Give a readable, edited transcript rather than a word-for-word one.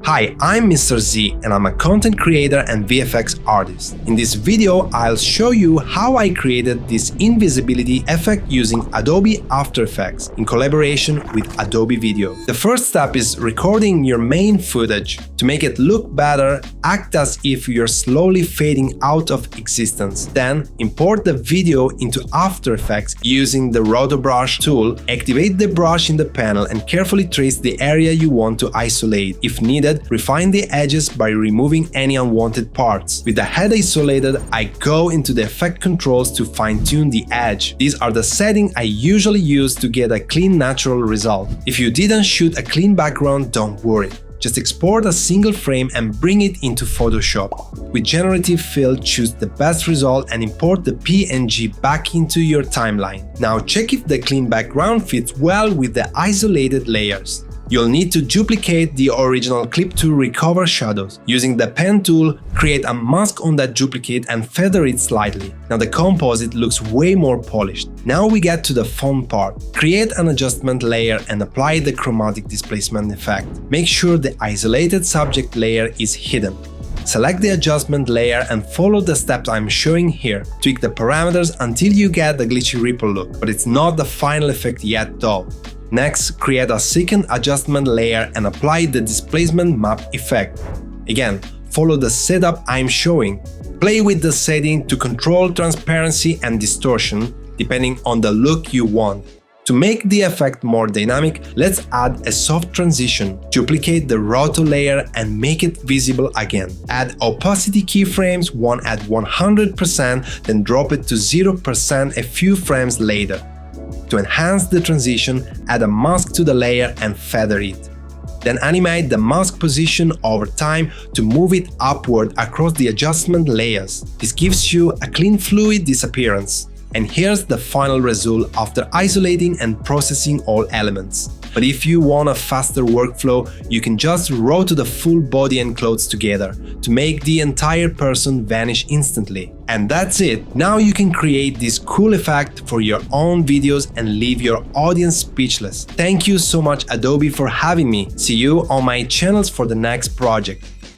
Hi, I'm Mr. Z and I'm a content creator and VFX artist. In this video, I'll show you how I created this invisibility effect using Adobe After Effects in collaboration with Adobe Video. The first step is recording your main footage. To make it look better, act as if you're slowly fading out of existence. Then import the video into After Effects using the Roto Brush tool. Activate the brush in the panel and carefully trace the area you want to isolate. If needed, refine the edges by removing any unwanted parts. With the head isolated, I go into the effect controls to fine-tune the edge. These are the settings I usually use to get a clean, natural result. If you didn't shoot a clean background, don't worry. Just export a single frame and bring it into Photoshop. With Generative Fill, choose the best result and import the PNG back into your timeline. Now check if the clean background fits well with the isolated layers. You'll need to duplicate the original clip to recover shadows. Using the pen tool, create a mask on that duplicate and feather it slightly. Now the composite looks way more polished. Now we get to the fun part. Create an adjustment layer and apply the chromatic displacement effect. Make sure the isolated subject layer is hidden. Select the adjustment layer and follow the steps I'm showing here. Tweak the parameters until you get the glitchy ripple look, but it's not the final effect yet though. Next, create a second adjustment layer and apply the displacement map effect. Again, follow the setup I'm showing. Play with the setting to control transparency and distortion, depending on the look you want. To make the effect more dynamic, let's add a soft transition. Duplicate the roto layer and make it visible again. Add opacity keyframes, one at 100%, then drop it to 0% a few frames later. To enhance the transition, add a mask to the layer and feather it. Then animate the mask position over time to move it upward across the adjustment layers. This gives you a clean, fluid disappearance. And here's the final result after isolating and processing all elements. But if you want a faster workflow, you can just rotate the full body and clothes together to make the entire person vanish instantly. And that's it! Now you can create this cool effect for your own videos and leave your audience speechless. Thank you so much Adobe for having me. See you on my channels for the next project.